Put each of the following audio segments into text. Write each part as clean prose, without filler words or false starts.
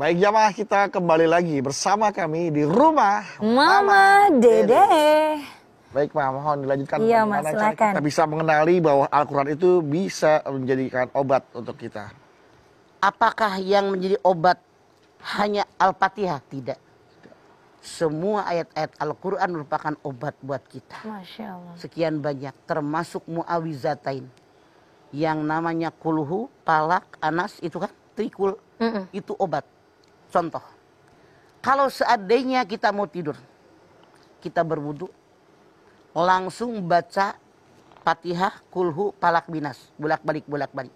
Baik jamaah, kita kembali lagi bersama kami di rumah Mama Dede. Baik Ma, mohon dilanjutkan. Iya bagaimana Mas, cara silakan. kita bisa mengenali bahwa Al-Quran itu bisa menjadikan obat untuk kita. Apakah yang menjadi obat hanya Al-Fatihah? Tidak. Semua ayat-ayat Al-Quran merupakan obat buat kita. Masya Allah. Sekian banyak, termasuk muawizatain. Yang namanya kulhu, palak, anas, itu kan trikul. Itu obat. Contoh, kalau seandainya kita mau tidur, kita berwudu, langsung baca Fatihah, kulhu, palak, binas, bolak-balik.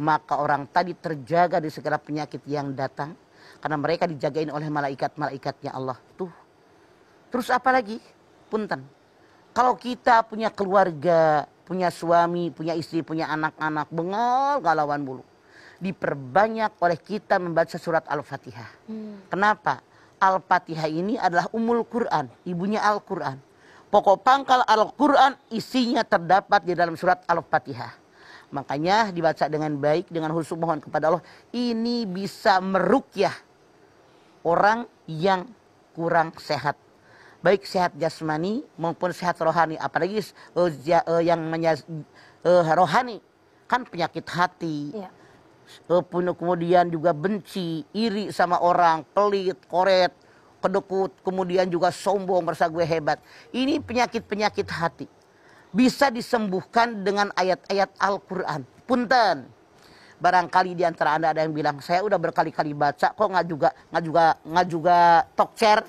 Maka orang tadi terjaga di segala penyakit yang datang, karena mereka dijagain oleh malaikat-malaikatnya Allah. Tuh. Terus apa lagi? Punten. Kalau kita punya keluarga, punya suami, punya istri, punya anak-anak, bengal galauan bulu, diperbanyak oleh kita membaca surat Al-Fatihah. Kenapa? Al-Fatihah ini adalah Ummul Quran, ibunya Al-Quran. Pokok pangkal Al-Quran isinya terdapat di dalam surat Al-Fatihah. Makanya dibaca dengan baik, dengan khusyuk mohon kepada Allah. Ini bisa meruqyah orang yang kurang sehat. Baik sehat jasmani maupun sehat rohani. Apalagi yang rohani. Kan penyakit hati. Iya. Kemudian juga benci, iri sama orang, pelit, koret, kedekut, kemudian juga sombong, merasa gue hebat. Ini penyakit-penyakit hati. Bisa disembuhkan dengan ayat-ayat Al-Quran. Punten. Barangkali di antara Anda ada yang bilang, saya udah berkali-kali baca, kok nggak juga tokcer,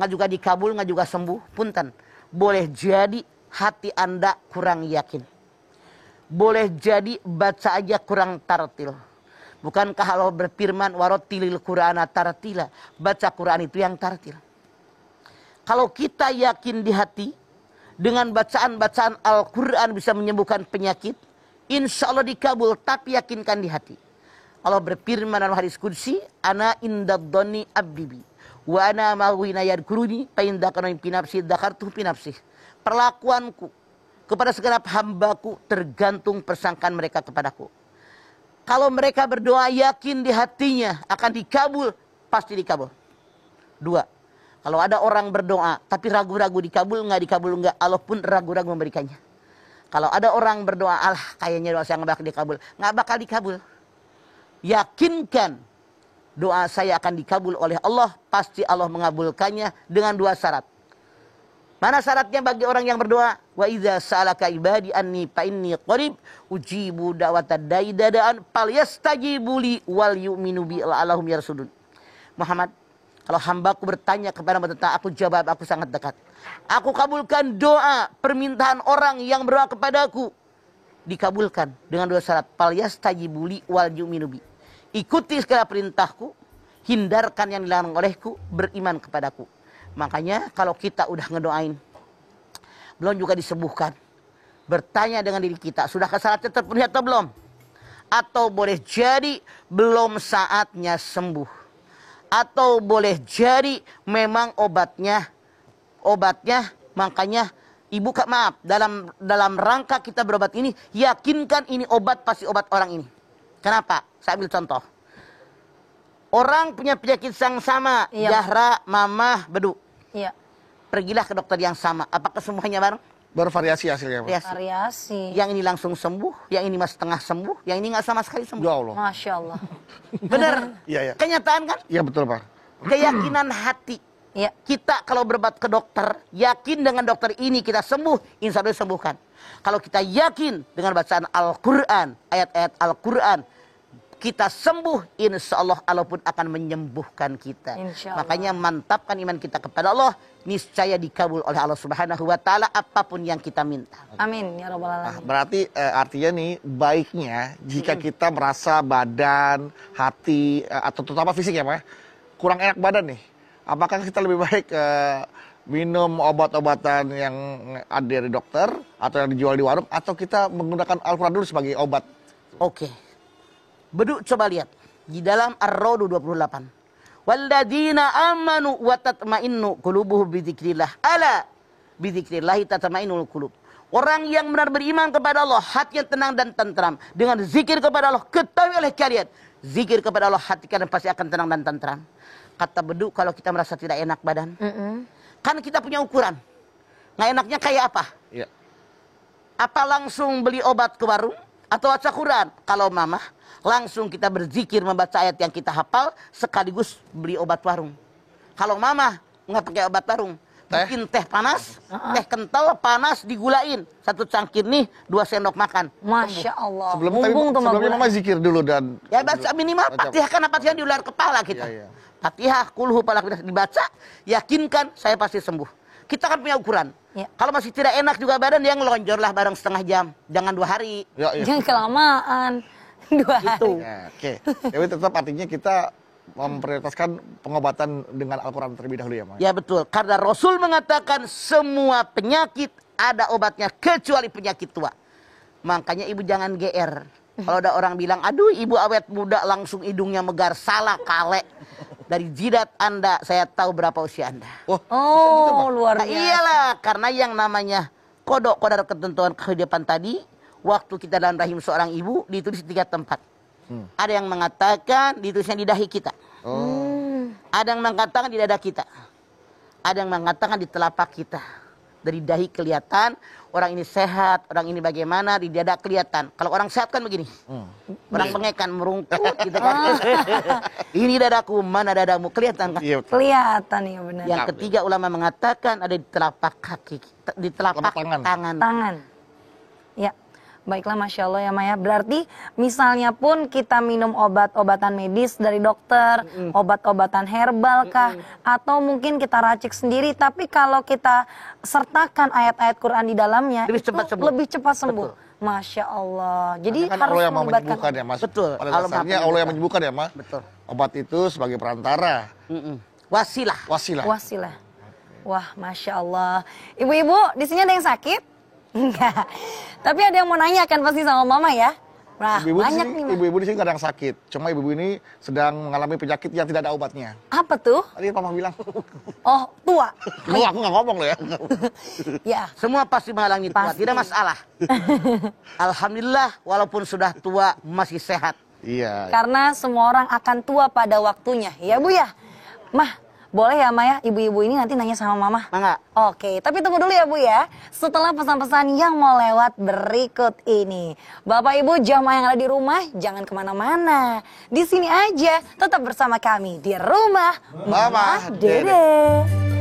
nggak juga dikabul, nggak juga sembuh. Punten. Boleh jadi hati Anda kurang yakin. Boleh jadi baca aja kurang tartil. Bukankah Allah berfirman warattilil Qur'ana tartila? Baca Quran itu yang tartil. Kalau kita yakin di hati dengan bacaan-bacaan Al-Quran bisa menyembuhkan penyakit, insya Allah dikabul, tapi yakinkan di hati. Allah berfirman dalam hadis qudsi, ana indad-dhonni abdi wa ana ma'wina yadkuruni fa in dzakarani fi nafsi dzakartu fi nafsi. Perlakuanku kepada segenap hambaku tergantung persangkaan mereka kepadaku. Kalau mereka berdoa yakin di hatinya akan dikabul, pasti dikabul. Dua, kalau ada orang berdoa tapi ragu-ragu dikabul enggak, Allah pun ragu-ragu memberikannya. Kalau ada orang berdoa, kayaknya doa saya nggak bakal dikabul. Yakinkan doa saya akan dikabul oleh Allah, pasti Allah mengabulkannya dengan dua syarat. Mana syaratnya bagi orang yang berdoa? Wa idza sa'alaka ibadi anni fa inni qarib ujibu da'watad da'i dadaan falyastajibu li wal yu'minu bi la'allahum yarsudun. Muhammad, kalau hambaku bertanya kepada tentang aku jawab, aku sangat dekat. Aku kabulkan doa permintaan orang yang berdoa kepadaku. Dikabulkan dengan dua syarat. Falyastajibu li wal yu'minu bi. Ikuti segala perintahku, hindarkan yang dilarang olehku, beriman kepadaku. Makanya kalau kita udah ngedoain, belum juga disembuhkan, bertanya dengan diri kita, sudahkah syaratnya terpenuhi atau belum? Atau boleh jadi belum saatnya sembuh. Atau boleh jadi memang obatnya, makanya ibu maaf, dalam rangka kita berobat ini, yakinkan ini obat, pasti obat orang ini. Kenapa? Saya ambil contoh. Orang punya penyakit yang sama, Zahra, Mamah, Bedu. Iya. Pergilah ke dokter yang sama. Apakah semuanya bareng? Bervariasi hasilnya. Variasi. Yang ini langsung sembuh, yang ini masih setengah sembuh, yang ini nggak sama sekali sembuh. Ya Allah. Masya Allah. Bener? Iya. Kenyataan kan? Iya betul Pak. Keyakinan hati. Iya. Kita kalau berobat ke dokter, yakin dengan dokter ini kita sembuh, insya Allah disembuhkan. Kalau kita yakin dengan bacaan Al-Quran, ayat-ayat Al-Quran, kita sembuh, insya Allah Allah pun akan menyembuhkan kita. Makanya mantapkan iman kita kepada Allah, niscaya dikabul oleh Allah Subhanahu wa Ta'ala apapun yang kita minta. Amin ya rabbal alamin. Berarti artinya nih baiknya jika kita merasa badan, hati atau terutama fisik ya Pak, kurang enak badan nih, apakah kita lebih baik minum obat-obatan yang ada dari dokter atau yang dijual di warung, atau kita menggunakan Al-Quran dulu sebagai obat? Oke. Bedu, coba lihat di dalam Ar-Ra'd 28. Walladzina amanu wa tatma'innu qulubuhum bidzikrillah. Ala bidzikrillah tatma'innul qulub. Orang yang benar beriman kepada Allah, hatinya tenang dan tentram dengan zikir kepada Allah. Ketahui oleh kalian, Zikir kepada Allah, hati kalian pasti akan tenang dan tentram. Kata Bedu, kalau kita merasa tidak enak badan, kan kita punya ukuran. Nggak enaknya kayak apa? Iya. Apa langsung beli obat ke warung atau baca Quran? Kalau mama, langsung kita berzikir membaca ayat yang kita hafal sekaligus beli obat warung. Kalau mama nggak pakai obat warung, bikin teh panas, teh kental panas digulain 1 cangkir nih 2 sendok makan. Masya Allah. Sebelumnya Gula. mama zikir dulu dan Ya baca minimal Fatihah, karena Fatihah di luar kepala kita. Iya, iya. Fatihah, kulhu, palak dibaca, yakinkan saya pasti sembuh. Kita kan punya ukuran. Ya. Kalau masih tidak enak juga badan, yang lonjor lah bareng setengah jam, jangan 2 hari. ya, ya. Jangan kelamaan. 2 hari. Gitu. Ya, oke. Tapi tetap artinya kita memprioritaskan pengobatan dengan Al-Quran terlebih dahulu ya, Mas. Ya betul, karena Rasul mengatakan semua penyakit ada obatnya kecuali penyakit tua. Makanya ibu jangan GR. Kalau ada orang bilang, aduh ibu awet muda langsung hidungnya megar, salah kale. Dari jidat Anda saya tahu berapa usia Anda. Oh, luar Nah, biasa. iyalah, karena yang namanya kodok ketentuan kehidupan tadi, waktu kita dalam rahim seorang ibu ditulis di 3 tempat. Ada yang mengatakan ditulisnya di dahi kita. Ada yang mengatakan di dada kita. Ada yang mengatakan di telapak kita. Dari dahi kelihatan, orang ini sehat, orang ini bagaimana, di dada kelihatan. Kalau orang sehat kan begini. Orang pengekan merungkut gitu kan. Ini dadaku, mana dadamu, kelihatan kan? Iya, betul. Kelihatan ya benar. Yang ketiga ulama mengatakan ada di telapak kaki, di telapak Telapak tangan. Tangan. Ya. Baiklah, Masya Allah ya Maya. Berarti misalnya pun kita minum obat-obatan medis dari dokter, obat-obatan herbal kah, atau mungkin kita racik sendiri, tapi kalau kita sertakan ayat-ayat Quran di dalamnya, Lebih itu cepat sembuh. lebih cepat sembuh. Masya Allah. Jadi Karena kan harus Allah yang mau melibatkan. menyembuhkan ya, Mas. Betul. Pada Allah dasarnya Maha Allah yang menyembuhkan ya, Mas. Betul. Obat itu sebagai perantara, Wasilah. wasilah. Wasilah. Wah, Masya Allah. Ibu-ibu, di sini ada yang sakit? Enggak. Tapi ada yang mau nanya kan pasti sama Mama ya? Nah, Ibu-ibu di banyak sini- nih, Ma. ibu-ibu di sini kadang sakit. Cuma ibu-ibu ini sedang mengalami penyakit yang tidak ada obatnya. Apa tuh? Tadi Papa bilang. Oh, tua. Lu aku nggak ngomong loh ya. Ya. Semua pasti mengalami tua, Pasti. tidak masalah. Alhamdulillah, walaupun sudah tua masih sehat. Iya. Karena semua orang akan tua pada waktunya. Ya, Bu ya? Mah, boleh ya, Maya? Ibu-ibu ini nanti nanya sama Mama. Mangga. Oke, tapi tunggu dulu ya Bu ya. Setelah pesan-pesan yang mau lewat berikut ini. Bapak Ibu jamaah yang ada di rumah, jangan kemana-mana. Di sini aja, tetap bersama kami di Rumah Mama Dede.